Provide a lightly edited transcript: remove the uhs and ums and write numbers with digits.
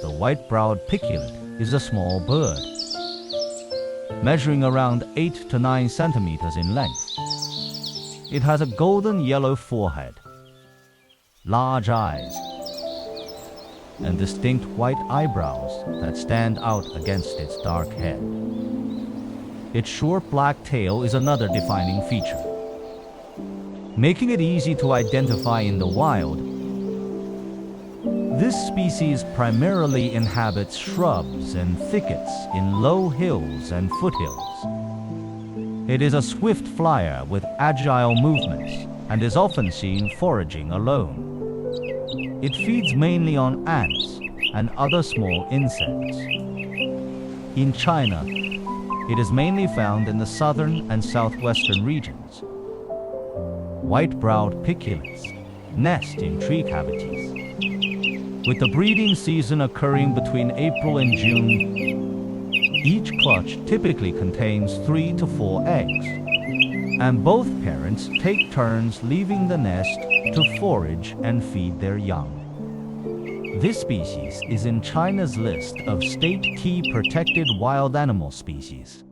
the white-browed piculet is a small bird, measuring around 8 to 9 centimeters in length. It has a golden yellow forehead, large eyes, and distinct white eyebrows that stand out against its dark head. Its short black tail is another defining feature, making it easy to identify in the wild. This species primarily inhabits shrubs and thickets in low hills and foothills. It is a swift flyer with agile movements and is often seen foraging alone. It feeds mainly on ants and other small insects. In China, it is mainly found in the southern and southwestern regions. White-browed piculets nest in tree cavities, with the breeding season occurring between April and June. Each clutch typically contains 3 to 4 eggs, and both parents take turns leaving the nest to forage and feed their young. This species is in China's list of state key protected wild animal species.